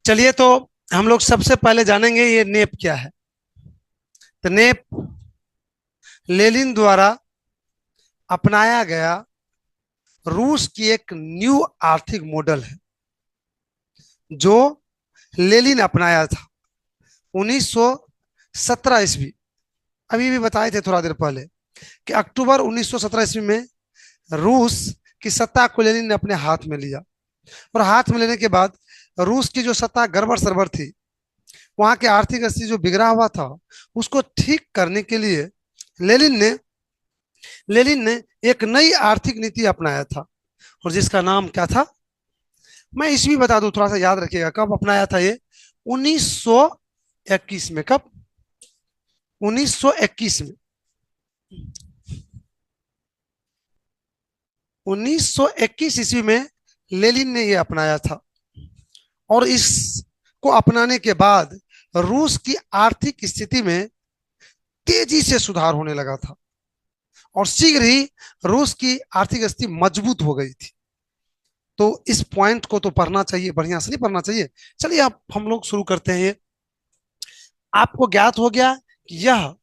चलिए तो हम लोग सबसे पहले जानेंगे ये नेप क्या है। तो नेप लेनिन द्वारा अपनाया गया रूस की एक न्यू आर्थिक मॉडल है जो लेनिन अपनाया था 1917 ईस्वी। अभी भी बताए थे थोड़ा देर पहले कि अक्टूबर 1917 ईस्वी में रूस की सत्ता को लेनिन ने अपने हाथ में लिया। और हाथ में लेने के बाद रूस की जो सत्ता गड़बड़ सरबड़ थी, वहां की आर्थिक स्थिति जो बिगड़ा हुआ था, उसको ठीक करने के लिए लेनिन ने लेनिन ने एक नई आर्थिक नीति अपनाया था। और जिसका नाम क्या था, मैं इसमें बता दूं, थोड़ा सा याद रखिएगा कब अपनाया था ये। 1921 में। कब? 1921 में। 1921 ईस्वी में लेनिन ने ये अपनाया था। और इसको अपनाने के बाद रूस की आर्थिक स्थिति में तेजी से सुधार होने लगा था और शीघ्र ही रूस की आर्थिक स्थिति मजबूत हो गई थी। तो इस पॉइंट को तो पढ़ना चाहिए, बढ़िया से नहीं पढ़ना चाहिए। चलिए आप हम लोग शुरू करते हैं। ये आपको ज्ञात हो गया कि यह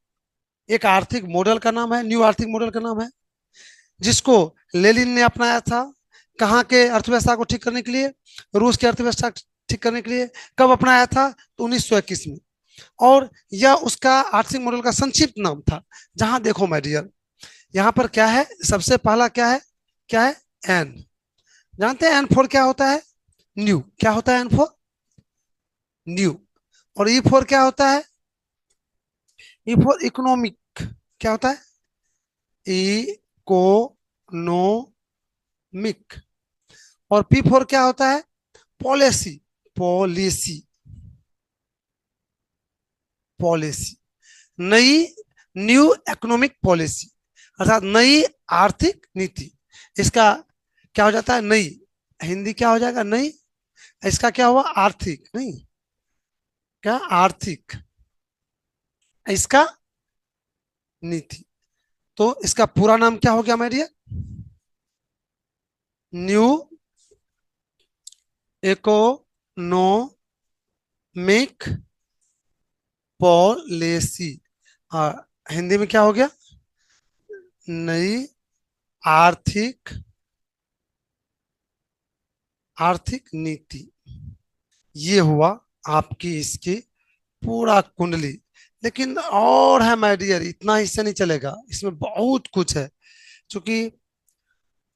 एक आर्थिक मॉडल का नाम है, न्यू आर्थिक मॉडल का नाम है, जिसको लेनिन ने अपनाया था। कहाँ के अर्थव्यवस्था को ठीक करने के लिए? रूस की अर्थव्यवस्था ठीक करने के लिए। कब अपनाया था? तो 1921 में। और यह उसका आर्थिक मॉडल का संक्षिप्त नाम था। जहां देखो माय डियर, यहाँ पर क्या है, सबसे पहला क्या है? क्या है? एन। जानते हैं एन फोर क्या होता है? न्यू। क्या होता है एन फोर? न्यू। और ई फोर क्या होता है? ई फोर इकोनॉमिक। क्या होता है? इकोनॉमिक। और पी फोर क्या होता है? पॉलिसी। पॉलिसी। पॉलिसी। नई, न्यू इकोनॉमिक पॉलिसी, अर्थात नई आर्थिक नीति। इसका क्या हो जाता है? नई। हिंदी क्या हो जाएगा? नई। इसका क्या हुआ? आर्थिक। नहीं, क्या? आर्थिक। इसका नीति। तो इसका पूरा नाम क्या हो गया मेरी? New economic policy. हिंदी में क्या हो गया? नई आर्थिक आर्थिक नीति। ये हुआ आपकी इसकी पूरा कुंडली। लेकिन और है माय डियर, इतना हिस्सा नहीं चलेगा, इसमें बहुत कुछ है। क्योंकि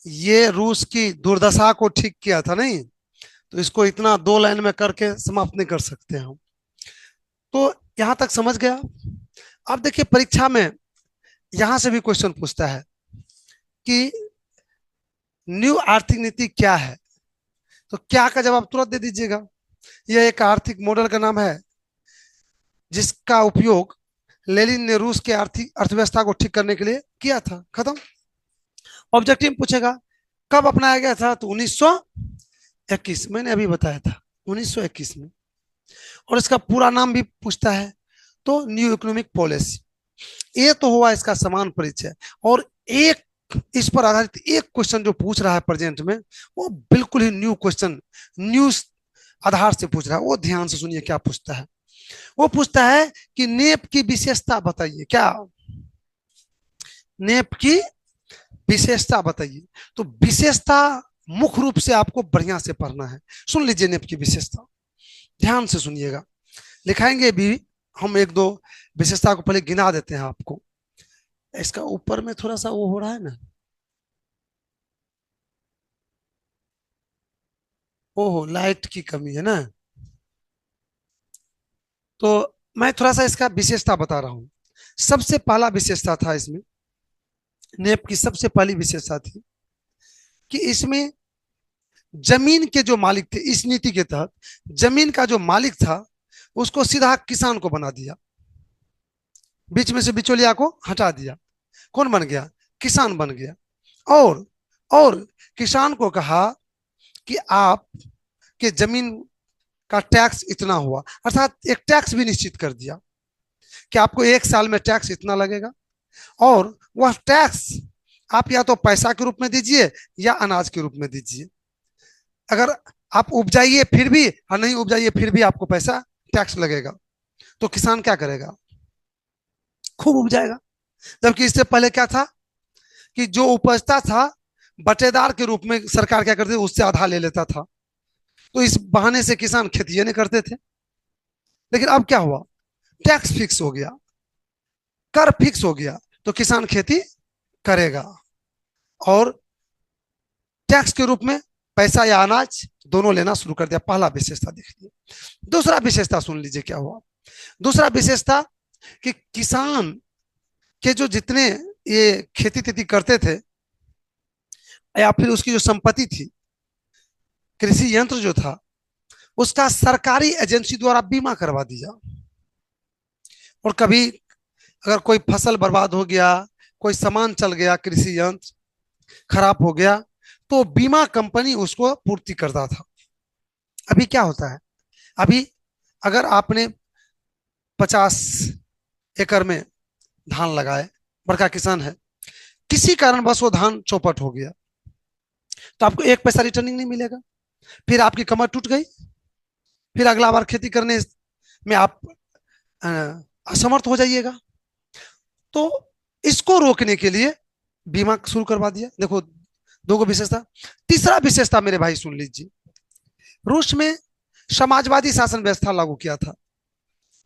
ये रूस की दुर्दशा को ठीक किया था नहीं, तो इसको इतना दो लाइन में करके समाप्त नहीं कर सकते हम। तो यहां तक समझ गया। अब देखिए परीक्षा में यहां से भी क्वेश्चन पूछता है कि न्यू आर्थिक नीति क्या है। तो क्या का जवाब तुरंत दे दीजिएगा। यह एक आर्थिक मॉडल का नाम है जिसका उपयोग लेनिन ने रूस के आर्थिक अर्थव्यवस्था को ठीक करने के लिए किया था। खत्म। ऑब्जेक्टिव पूछेगा कब अपनाया गया था, तो 1921, मैंने अभी बताया था 1921 में। और इसका पूरा नाम भी पूछता है, तो न्यू इकोनॉमिक पॉलिसी। ये तो हुआ इसका समान परिचय। और एक इस पर आधारित एक क्वेश्चन जो पूछ रहा है प्रेजेंट में, वो बिल्कुल ही न्यू क्वेश्चन, न्यूज आधार से पूछ रहा है। वो ध्यान से सुनिए क्या पूछता है। वो पूछता है कि नेप की विशेषता बताइए। क्या? नेप की विशेषता बताइए। तो विशेषता मुख्य रूप से आपको बढ़िया से पढ़ना है। सुन लीजिए नेप की विशेषता, ध्यान से सुनिएगा। लिखाएंगे भी हम एक दो विशेषता को, पहले गिना देते हैं आपको। इसका ऊपर में थोड़ा सा वो हो रहा है ना, ओहो लाइट की कमी है ना। तो मैं थोड़ा सा इसका विशेषता बता रहा हूं। सबसे पहला विशेषता था इसमें, नेप की सबसे पहली विशेषता थी कि इसमें जमीन के जो मालिक थे, इस नीति के तहत जमीन का जो मालिक था उसको सीधा किसान को बना दिया। बीच में से बिचौलिया को हटा दिया। कौन बन गया? किसान बन गया। और और किसान को कहा कि आप के जमीन का टैक्स इतना हुआ, अर्थात एक टैक्स भी निश्चित कर दिया कि आपको एक साल में टैक्स इतना लगेगा। और वह टैक्स आप या तो पैसा के रूप में दीजिए या अनाज के रूप में दीजिए। अगर आप उपजाइए फिर भी और नहीं उपजाइए फिर भी आपको पैसा टैक्स लगेगा। तो किसान क्या करेगा? खूब उपजाएगा। जबकि इससे पहले क्या था कि जो उपजता था बटेदार के रूप में सरकार क्या करती थी, उससे आधा ले लेता था। तो इस बहाने से किसान खेती नहीं करते थे। लेकिन अब क्या हुआ? टैक्स फिक्स हो गया, कर फिक्स हो गया, तो किसान खेती करेगा। और टैक्स के रूप में पैसा या अनाज दोनों लेना शुरू कर दिया। पहला विशेषता देख लीजिए। दूसरा विशेषता सुन लीजिए क्या हुआ। दूसरा विशेषता कि किसान के जो जितने ये खेती तेती करते थे या फिर उसकी जो संपत्ति थी, कृषि यंत्र जो था, उसका सरकारी एजेंसी द्वारा बीमा करवा दिया। और कभी अगर कोई फसल बर्बाद हो गया, कोई सामान चल गया, कृषि यंत्र खराब हो गया, तो बीमा कंपनी उसको पूर्ति करता था। अभी क्या होता है? अभी अगर आपने 50 एकड़ में धान लगाए, बड़का किसान है, किसी कारण बस वो धान चौपट हो गया, तो आपको एक पैसा रिटर्निंग नहीं मिलेगा। फिर आपकी कमर टूट गई, फिर अगला बार खेती करने में आप असमर्थ हो जाइएगा। तो इसको रोकने के लिए बीमा शुरू करवा दिया। देखो, दो गो विशेषता। तीसरा विशेषता मेरे भाई सुन लीजिए। रूस में समाजवादी शासन व्यवस्था लागू किया था,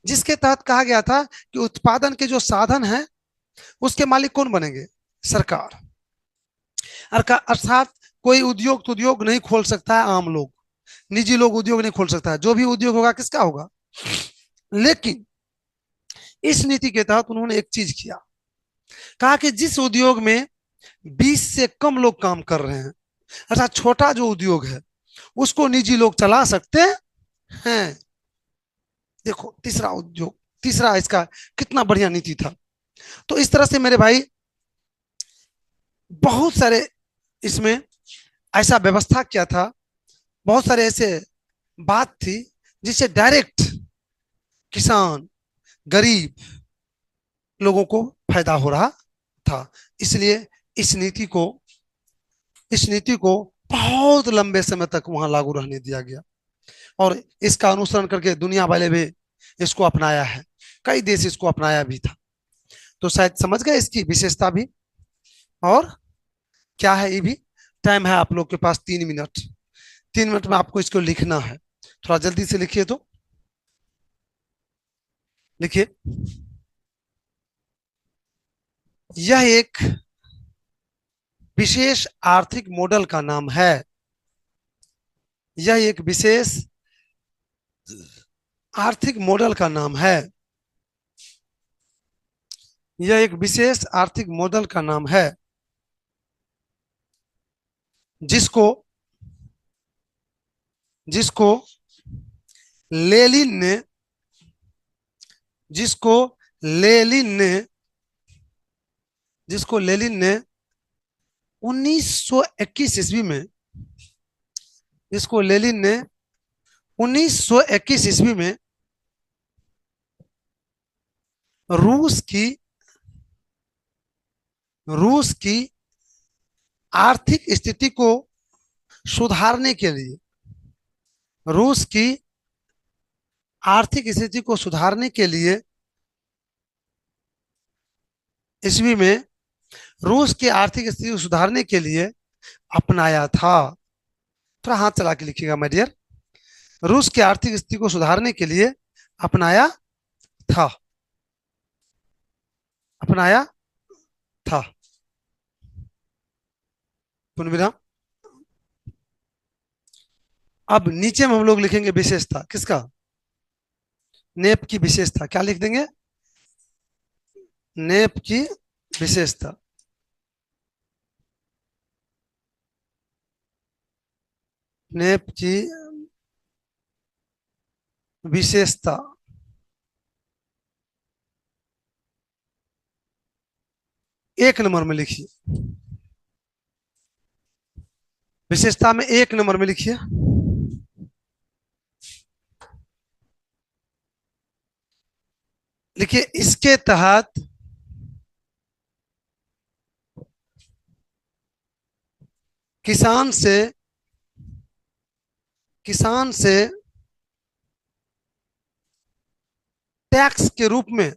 जिसके तहत कहा गया था कि उत्पादन के जो साधन हैं उसके मालिक कौन बनेंगे? सरकार। अर्थात कोई उद्योग तो उद्योग नहीं खोल सकता है आम लोग, निजी लोग उद्योग नहीं खोल सकता है। जो भी उद्योग होगा किसका होगा? लेकिन इस नीति के तहत उन्होंने एक चीज किया। कहा कि जिस उद्योग में 20 से कम लोग काम कर रहे हैं, अर्थात छोटा जो उद्योग है, उसको निजी लोग चला सकते हैं। देखो तीसरा उद्योग, तीसरा इसका कितना बढ़िया नीति था। तो इस तरह से मेरे भाई बहुत सारे इसमें ऐसा व्यवस्था किया था, बहुत सारे ऐसे बात थी जिससे डायरेक्ट किसान, गरीब लोगों को फायदा हो रहा था। इसलिए इस नीति को इस नीति को बहुत लंबे समय तक वहां लागू रहने दिया गया। और इसका अनुसरण करके दुनिया वाले भी इसको अपनाया है, कई देश इसको अपनाया भी था। तो शायद समझ गए इसकी विशेषता भी। और क्या है ये भी। टाइम है आप लोग के पास 3 मिनट। 3 मिनट में आपको इसको लिखना है, थोड़ा जल्दी से लिखिए। तो लिखिए। यह एक विशेष आर्थिक मॉडल का नाम है। यह एक विशेष आर्थिक मॉडल का नाम है। यह एक विशेष आर्थिक मॉडल का नाम है जिसको जिसको लेलिन ने जिसको लेलिन ने जिसको लेलिन ने 1921 ईस्वी में जिसको लेलिन ने 1921 ईस्वी में रूस की रूस की आर्थिक स्थिति को सुधारने के लिए रूस की आर्थिक स्थिति को सुधारने के लिए ईस्वी में रूस की आर्थिक स्थिति को सुधारने के लिए अपनाया था। थोड़ा हाथ चला के लिखिएगा माय डियर। रूस की आर्थिक स्थिति को सुधारने के लिए अपनाया था। अपनाया था। पुनः अब नीचे में हम लोग लिखेंगे विशेषता किसका? नेप की विशेषता। क्या लिख देंगे? नेप की विशेषता। नेप की विशेषता। 1 नंबर में लिखिए। विशेषता में 1 नंबर में लिखिए। लिखिए इसके तहत किसान से किसान से टैक्स के रूप में,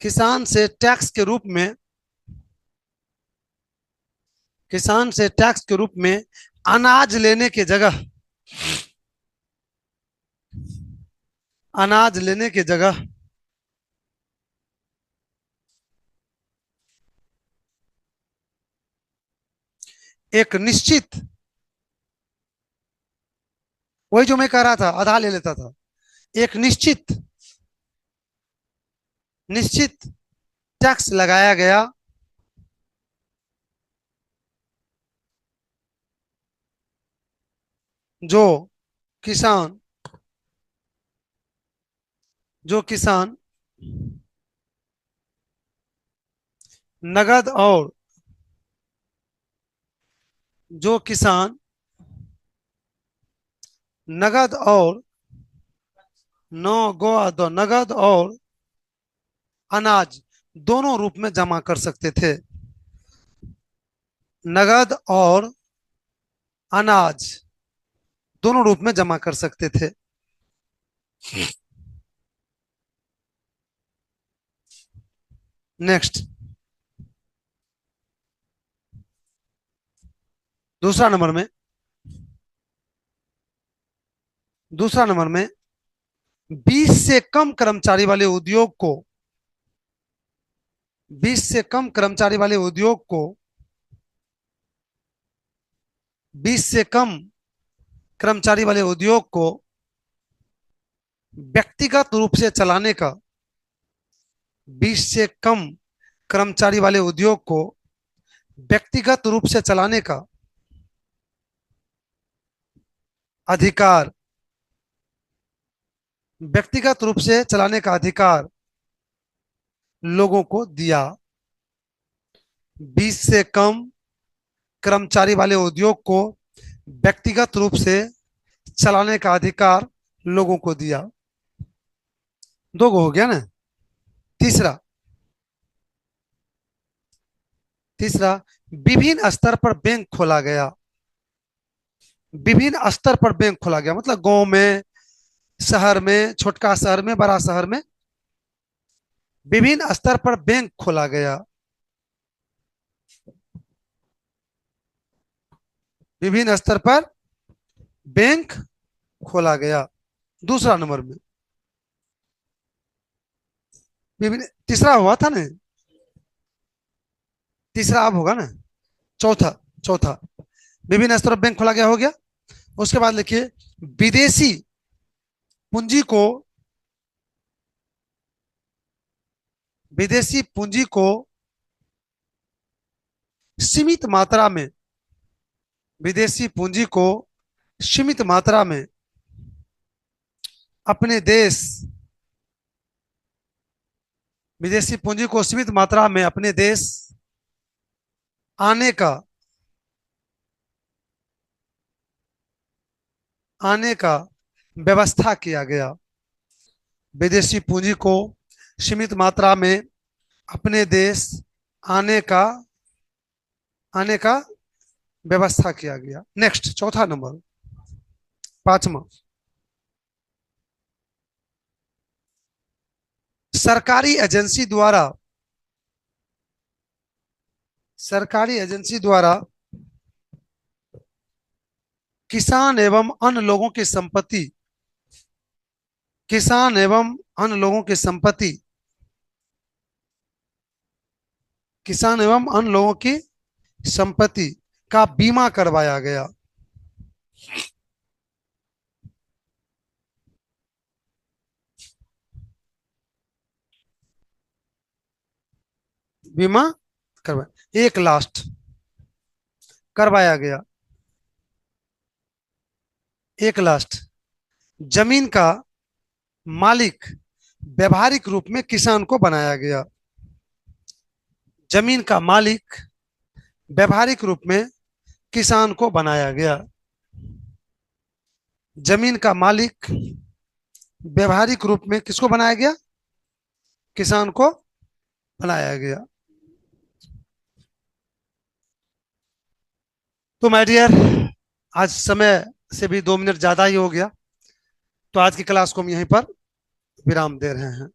किसान से टैक्स के रूप में, किसान से टैक्स के रूप में अनाज लेने की जगह, अनाज लेने की जगह एक निश्चित, वही जो मैं कह रहा था आधा ले लेता था, एक निश्चित, निश्चित टैक्स लगाया गया जो किसान, जो किसान नगद और, जो किसान नगद और, नो गोवा दो, नगद और अनाज दोनों रूप में जमा कर सकते थे, नगद और अनाज दोनों रूप में जमा कर सकते थे। नेक्स्ट, दूसरा नंबर में, दूसरा नंबर में 20 से कम कर्मचारी वाले उद्योग को, 20 से कम कर्मचारी वाले उद्योग को, 20 से कम कर्मचारी वाले उद्योग को व्यक्तिगत रूप से चलाने का, 20 से कम कर्मचारी वाले उद्योग को व्यक्तिगत रूप से चलाने का अधिकार, व्यक्तिगत रूप से चलाने का अधिकार लोगों को दिया। 20 से कम कर्मचारी वाले उद्योग को व्यक्तिगत रूप से चलाने का अधिकार लोगों को दिया। दो गो हो गया ना। तीसरा, तीसरा विभिन्न स्तर पर बैंक खोला गया, विभिन्न स्तर पर बैंक खोला गया मतलब गांव में, शहर में, छोटका शहर में, बड़ा शहर में विभिन्न स्तर पर बैंक खोला गया, विभिन्न स्तर पर बैंक खोला गया। दूसरा नंबर में विभिन्न, तीसरा हुआ था ना, तीसरा अब होगा ना। चौथा, चौथा विभिन्न स्तर पर बैंक खोला गया हो गया। उसके बाद लिखिए विदेशी पूंजी को, विदेशी पूंजी को सीमित मात्रा में, विदेशी पूंजी को सीमित मात्रा में अपने देश, विदेशी पूंजी को सीमित मात्रा में अपने देश आने का, आने का व्यवस्था किया गया, विदेशी पूंजी को सीमित मात्रा में अपने देश आने का, आने का व्यवस्था किया गया। नेक्स्ट, चौथा नंबर, पांचवा, सरकारी एजेंसी द्वारा, सरकारी एजेंसी द्वारा किसान एवं अन्य लोगों की संपत्ति, किसान एवं अन्य लोगों की संपत्ति, किसान एवं अन्य लोगों की संपत्ति का बीमा करवाया गया, बीमा करवाया, एक लास्ट करवाया गया, एक लास्ट जमीन का मालिक व्यवहारिक रूप में किसान को बनाया गया, जमीन का मालिक व्यवहारिक रूप में किसान को बनाया गया, जमीन का मालिक व्यवहारिक रूप में किसको बनाया गया, किसान को बनाया गया। तो माय डियर, आज समय से भी 2 मिनट ज्यादा ही हो गया, तो आज की क्लास को हम यहीं पर विराम दे रहे हैं।